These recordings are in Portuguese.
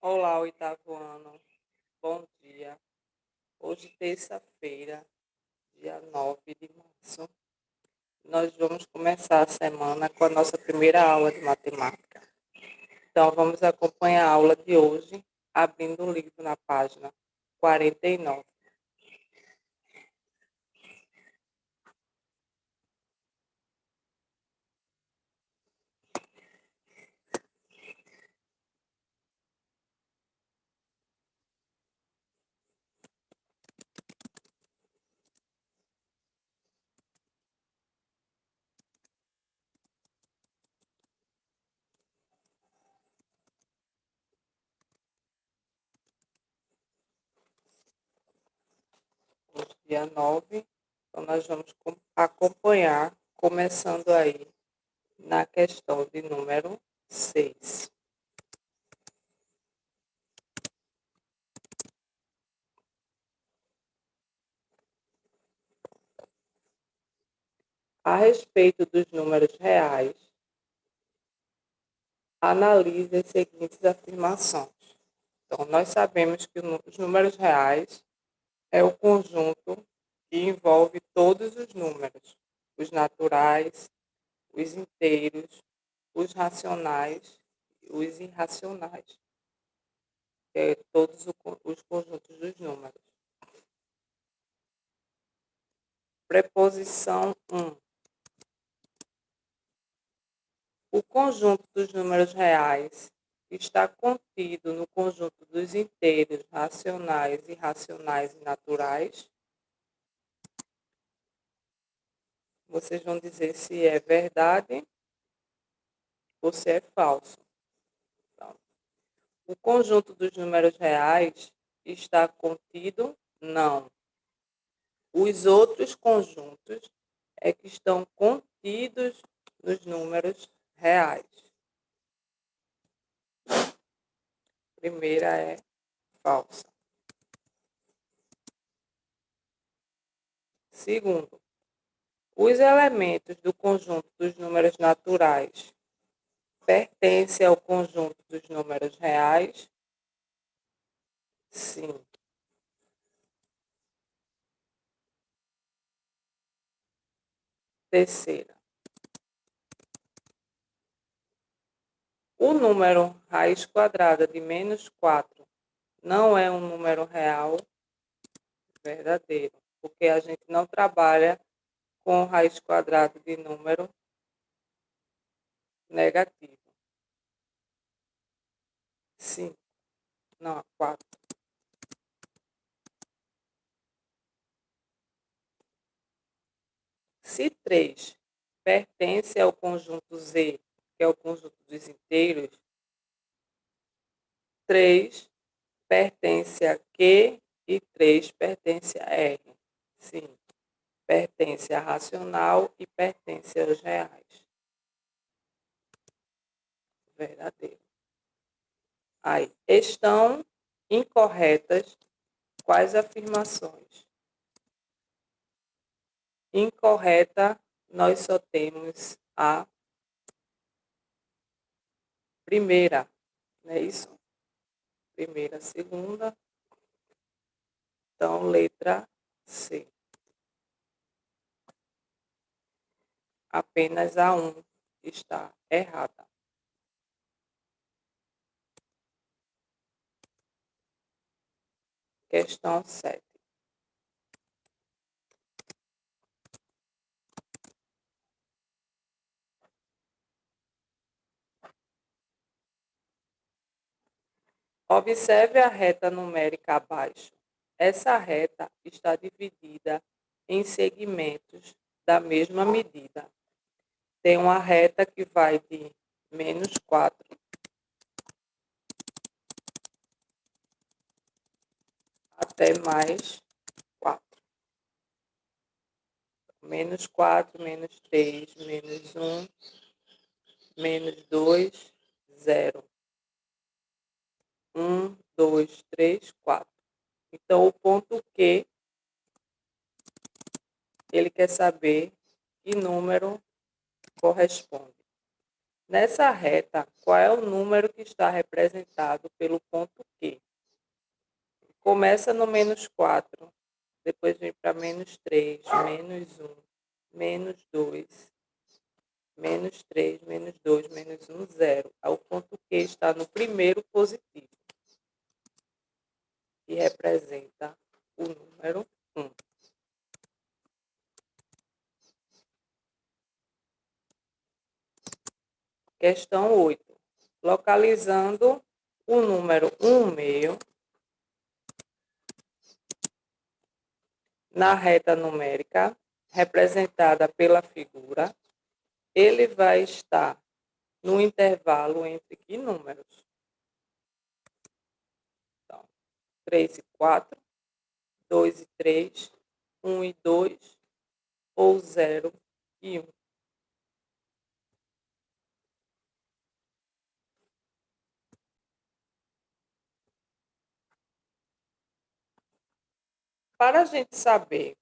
Olá, oitavo ano. Bom dia. Hoje, terça-feira, dia 9 de março, nós vamos começar a semana com a nossa primeira aula de matemática. Então, vamos acompanhar a aula de hoje, abrindo o livro na página 49. Hoje, dia 9, então nós vamos acompanhar, começando aí na questão de número 6. A respeito dos números reais, analise as seguintes afirmações. Então, nós sabemos que os números reais é o conjunto que envolve todos os números, os naturais, os inteiros, os racionais e os irracionais, que é todos os conjuntos dos números. Preposição 1. O conjunto dos números reais está contido no conjunto dos inteiros, racionais, irracionais e naturais. Vocês vão dizer se é verdade ou se é falso. Então, o conjunto dos números reais está contido? Não. Os outros conjuntos é que estão contidos nos números reais. A primeira é falsa. Segundo, os elementos do conjunto dos números naturais pertencem ao conjunto dos números reais? Sim. Terceira, o número raiz quadrada de menos 4 não é um número real? Verdadeiro, porque a gente não trabalha com raiz quadrada de número negativo. 5, não, 4. Se 3 pertence ao conjunto Z, que é o conjunto dos inteiros, 3 pertence a Q e 3 pertence a R. Sim, pertence a racional e pertence aos reais. Verdadeiro. Aí, estão incorretas quais afirmações? Incorreta, nós só temos a primeira, não é isso? Primeira, segunda. Então, letra C. Apenas a 1 está errada. Questão 7. Observe a reta numérica abaixo. Essa reta está dividida em segmentos da mesma medida. Tem uma reta que vai de menos 4 até mais 4. Menos 4, menos 3, menos 1, menos 2, 0. 1, 2, 3, 4. Então, o ponto Q, ele quer saber que número corresponde. Nessa reta, qual é o número que está representado pelo ponto Q? Começa no menos 4, depois vem para menos 3, menos 1, menos 2, menos 3, menos 2, menos 1, 0. O ponto Q está no primeiro positivo, que representa o número 1. Questão 8. Localizando o número 1/2 na reta numérica representada pela figura, ele vai estar no intervalo entre que números? Então, 3 e 4, 2 e 3, 1 e 2, ou 0 e 1. Para a gente saber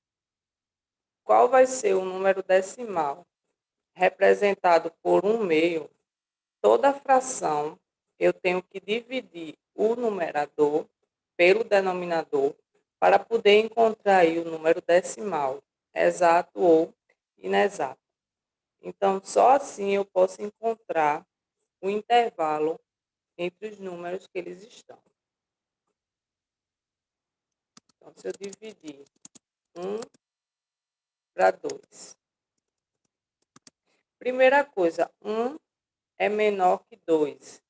qual vai ser o número decimal representado por 1/2, toda fração eu tenho que dividir o numerador pelo denominador para poder encontrar aí o número decimal, exato ou inexato. Então, só assim eu posso encontrar o intervalo entre os números que eles estão. Então, se eu dividir 1 para 2. Primeira coisa, 1 é menor que 2.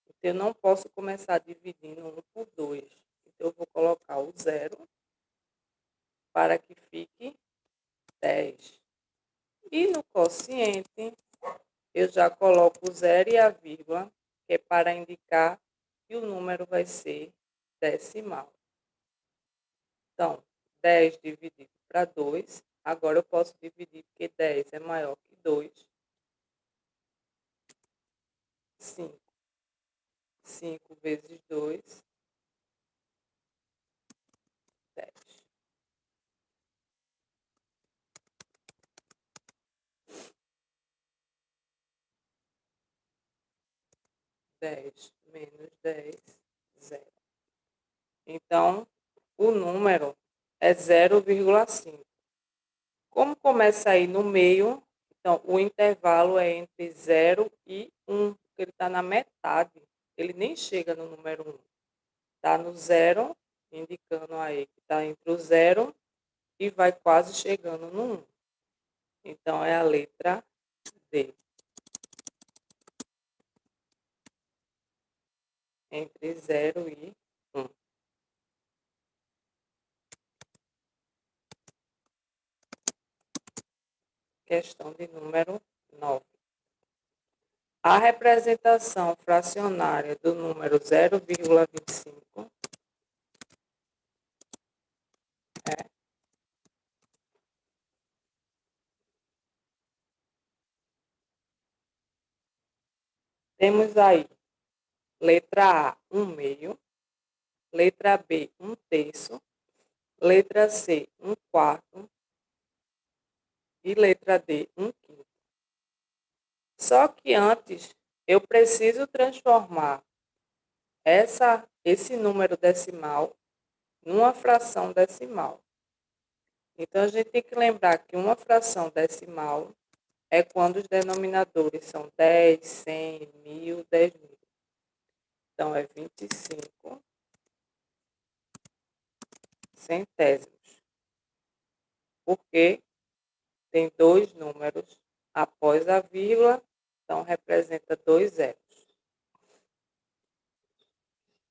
Então, eu não posso começar dividindo 1 por 2. Então, eu vou colocar o 0 para que fique 10. E no quociente, eu já coloco o 0 e a vírgula, que é para indicar que o número vai ser decimal. Então, 10 dividido para 2. Agora eu posso dividir, porque 10 é maior que 2. 5. 5 vezes 2, 10. 10 menos 10, 0. Então, o número é 0,5. Como começa aí no meio, então o intervalo é entre 0 e 1, porque ele está na metade. Ele nem chega no número 1. Está no 0, indicando aí que está entre o 0 e vai quase chegando no 1. Então, é a letra D. Entre 0 e 1. Questão de número 9. A representação fracionária do número 0,25 é. Temos aí letra A, 1/2, letra B, 1/3, letra C, 1/4 e letra D, 1/5. Só que antes eu preciso transformar esse número decimal numa fração decimal. Então, a gente tem que lembrar que uma fração decimal é quando os denominadores são 10, 100, 1000, 10.000. Então, é 25 centésimos. Porque tem dois números após a vírgula, então representa 2 zeros.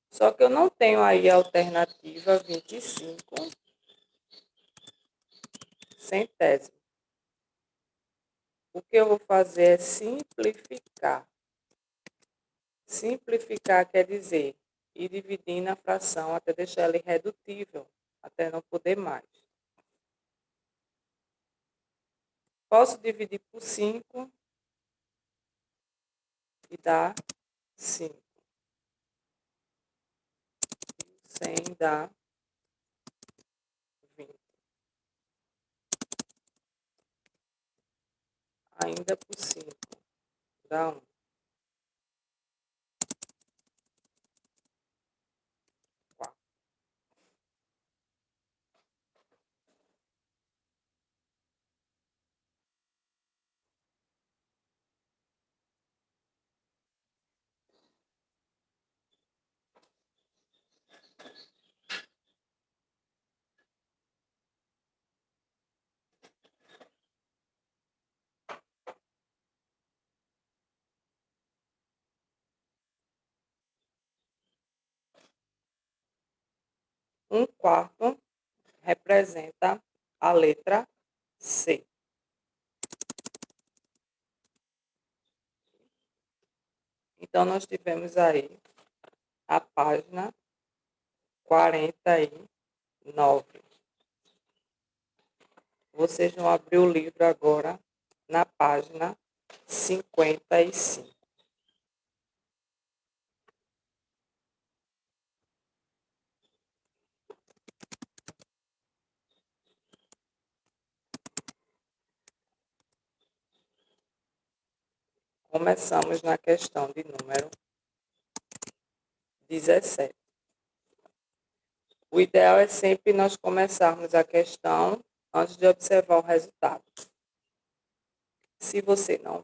Só que eu não tenho aí a alternativa 25 centésimos. O que eu vou fazer é simplificar. Simplificar quer dizer ir dividindo a fração até deixar ela irredutível, até não poder mais. Posso dividir por 5 e dar 5. 100 dá 20. Ainda por 5 dá 1. 1/4 representa a letra C. Então, nós tivemos aí a página 49. Vocês vão abrir o livro agora na página 55. Começamos na questão de número 17. O ideal é sempre nós começarmos a questão antes de observar o resultado. Se você não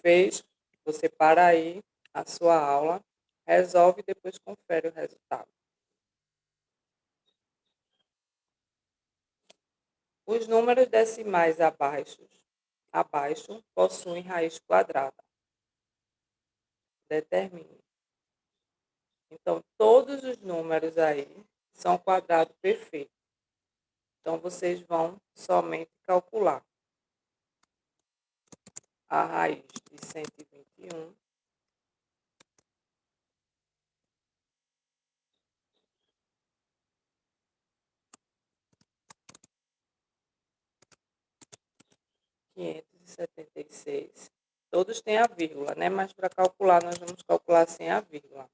fez, você para aí a sua aula, resolve e depois confere o resultado. Os números decimais abaixo possuem raiz quadrada. Determine. Então, todos os números aí são quadrado perfeito. Então, vocês vão somente calcular a raiz de 121 576. Todos têm a vírgula, né? Mas para calcular, nós vamos calcular sem a vírgula.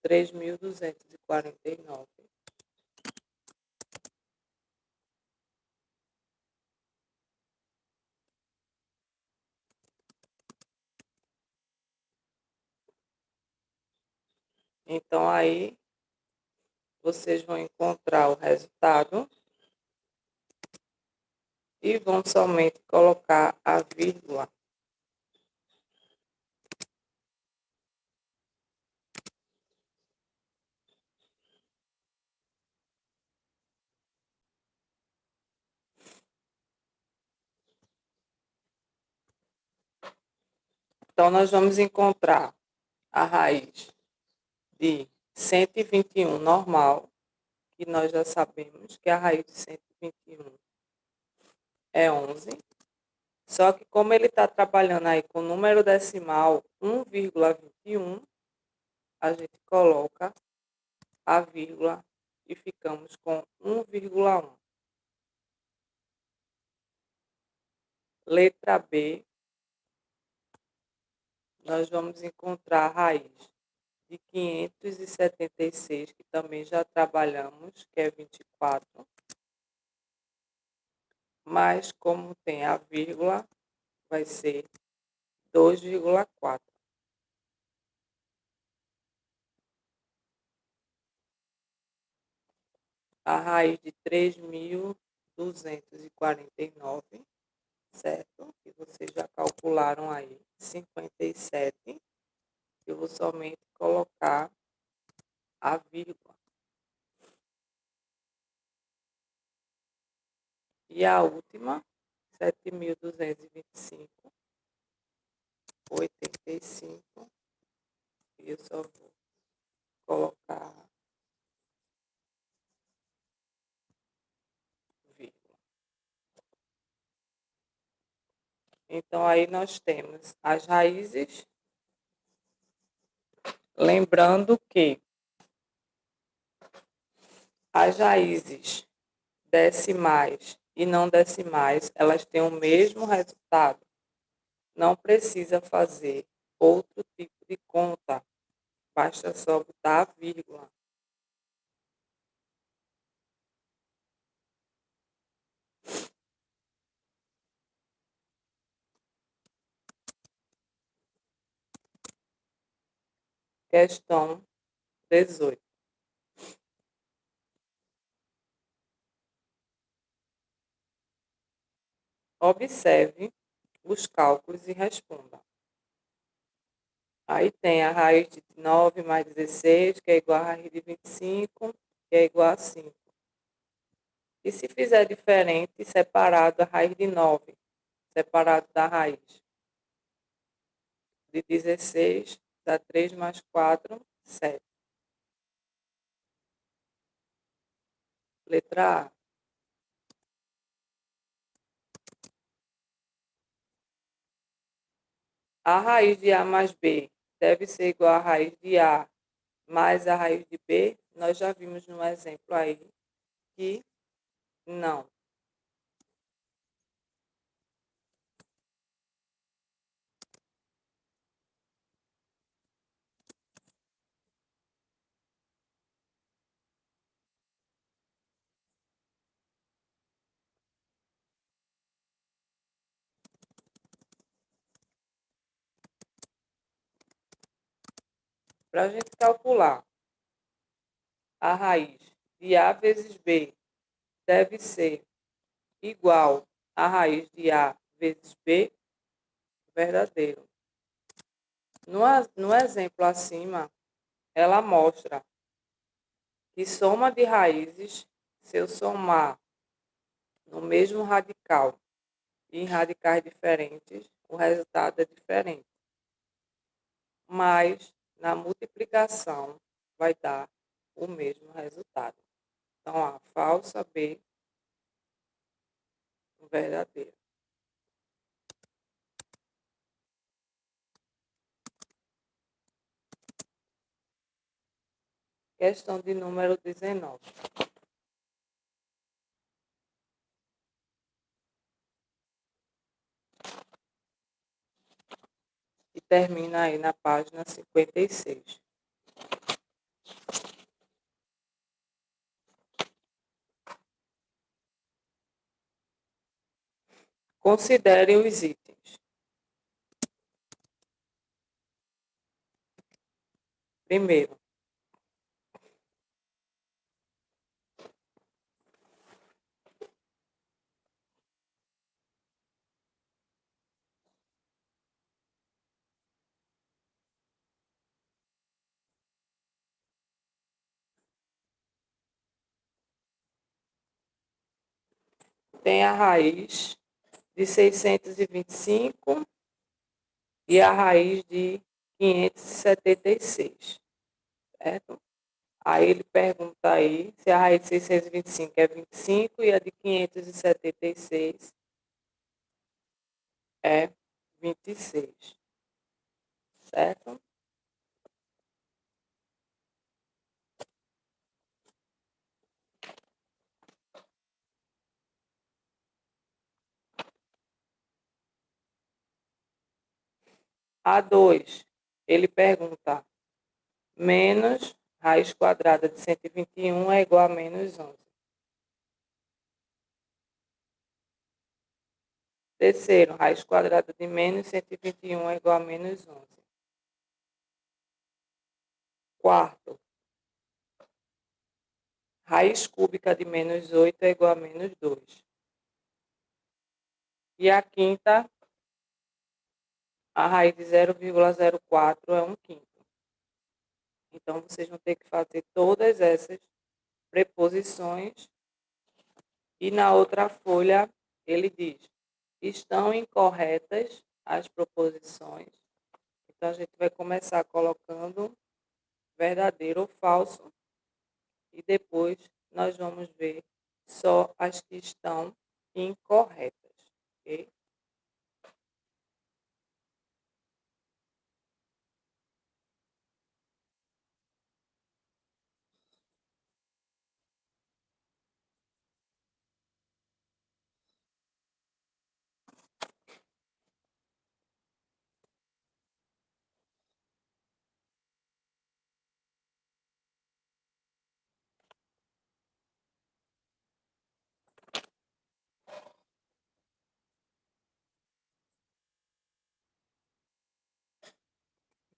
3.249. Então, aí, vocês vão encontrar o resultado e vão somente colocar a vírgula. Então, nós vamos encontrar a raiz de 121 normal, que nós já sabemos que a raiz de 121 é 11. Só que como ele está trabalhando aí com o número decimal 1,21, a gente coloca a vírgula e ficamos com 1,1. Letra B, nós vamos encontrar a raiz de 576, que também já trabalhamos, que é 24. Mas como tem a vírgula, vai ser 2,4. A raiz de 3.249, certo? Que vocês já calcularam aí, 57. Eu vou somente colocar a vírgula. E a última, 7.225, 85. E eu só vou colocar vírgula. Então, aí nós temos as raízes. Lembrando que as raízes decimais e não decimais, elas têm o mesmo resultado. Não precisa fazer outro tipo de conta. Basta só botar a vírgula. Questão 18. Observe os cálculos e responda. Aí tem a raiz de 9 mais 16, que é igual a raiz de 25, que é igual a 5. E se fizer diferente, separado a raiz de 9, separado da raiz de 16, dá 3 mais 4, 7. Letra A. A raiz de A mais B deve ser igual à raiz de A mais a raiz de B? Nós já vimos no exemplo aí que não. Para a gente calcular a raiz de A vezes B deve ser igual à raiz de A vezes B, verdadeiro. No exemplo acima, ela mostra que soma de raízes, se eu somar no mesmo radical e em radicais diferentes, o resultado é diferente. Mas na multiplicação vai dar o mesmo resultado. Então, A falsa, B verdadeira. Questão de número 19. E termina aí na página 56. Considere os itens. Primeiro, tem a raiz de 625 e a raiz de 576, certo? Aí ele pergunta aí se a raiz de 625 é 25 e a de 576 é 26, certo? A 2, ele pergunta menos raiz quadrada de 121 é igual a menos 11. Terceiro, raiz quadrada de menos 121 é igual a menos 11. Quarto, raiz cúbica de menos 8 é igual a menos 2. E a quinta, a raiz de 0,04 é 1/5. Então, vocês vão ter que fazer todas essas preposições. E na outra folha, ele diz, estão incorretas as proposições. Então, a gente vai começar colocando verdadeiro ou falso. E depois nós vamos ver só as que estão incorretas. Ok?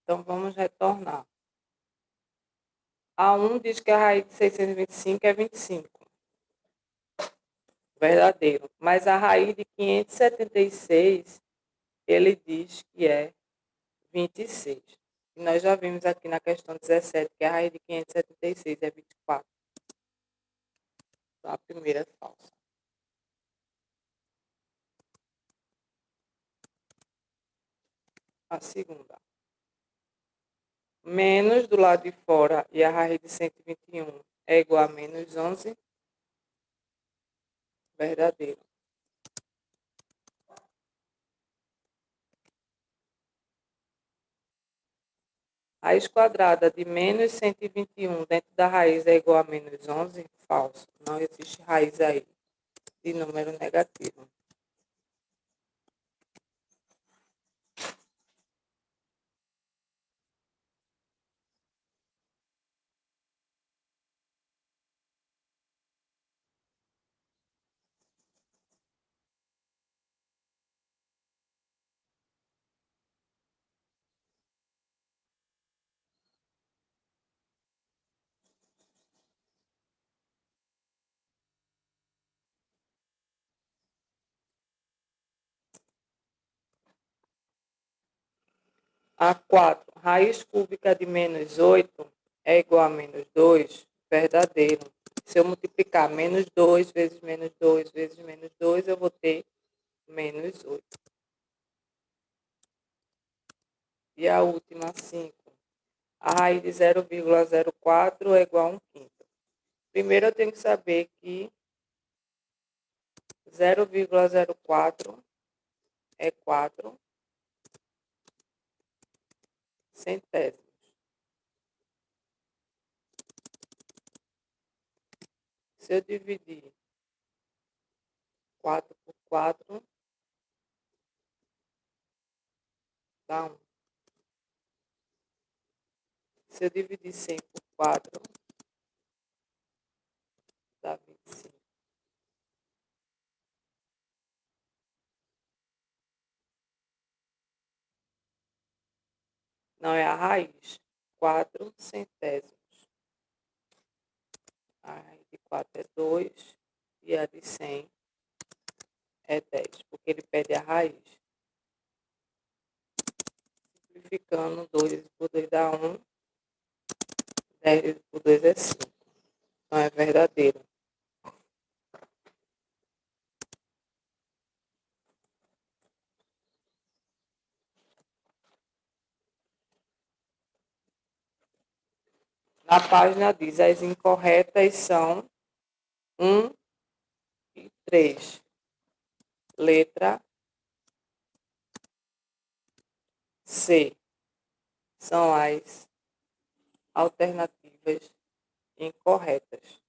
Então, vamos retornar. A1 diz que a raiz de 625 é 25. Verdadeiro. Mas a raiz de 576, ele diz que é 26. E nós já vimos aqui na questão 17 que a raiz de 576 é 24. Então, a primeira é falsa. A segunda. Menos do lado de fora e a raiz de 121 é igual a menos 11. verdadeiro. Raiz quadrada de menos 121 dentro da raiz é igual a menos 11? Falso. Não existe raiz aí de número negativo. A4, raiz cúbica de menos 8 é igual a menos 2? Verdadeiro. Se eu multiplicar menos 2 vezes menos 2 vezes menos 2, eu vou ter menos 8. E a última, 5. A raiz de 0,04 é igual a 1/5. Primeiro eu tenho que saber que 0,04 é 4 centésimos. Se eu dividir 4 por 4, dá 1. Se eu dividir 100 por 4, dá 25. Não é a raiz. 4 centésimos. A raiz de 4 é 2 e a de 100 é 10, porque ele pede a raiz. Simplificando, 2 por 2 dá 1, 10 por 2 é 5. Então é verdadeiro. Na página diz, as incorretas são 1 e 3. Letra C. São as alternativas incorretas.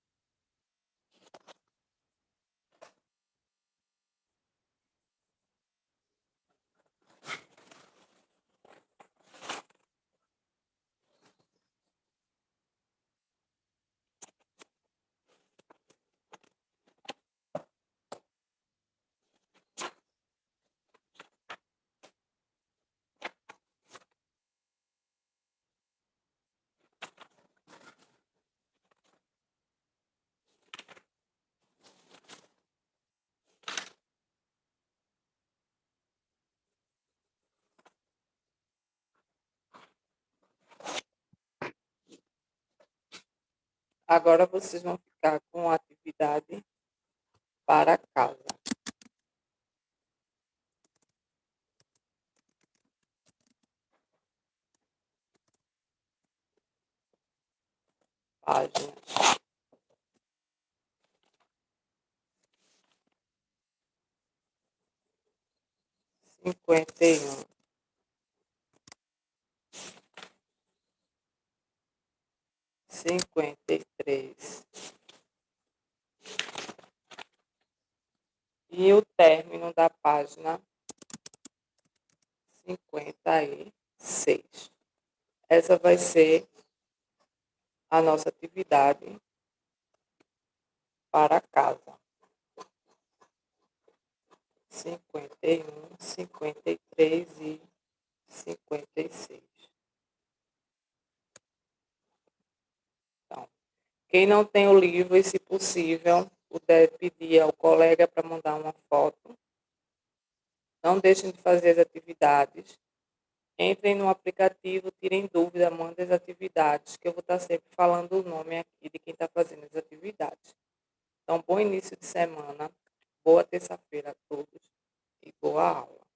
Agora vocês vão ficar com a atividade para casa. Página 51, 53. E o término da página 56. Essa vai ser a nossa atividade para casa. 51, 53 e 56. Então, quem não tem o livro e, se possível, puder pedir ao colega para mandar uma foto, não deixem de fazer as atividades. Entrem no aplicativo, tirem dúvida, mandem as atividades, que eu vou estar sempre falando o nome aqui de quem está fazendo as atividades. Então, bom início de semana, boa terça-feira a todos e boa aula.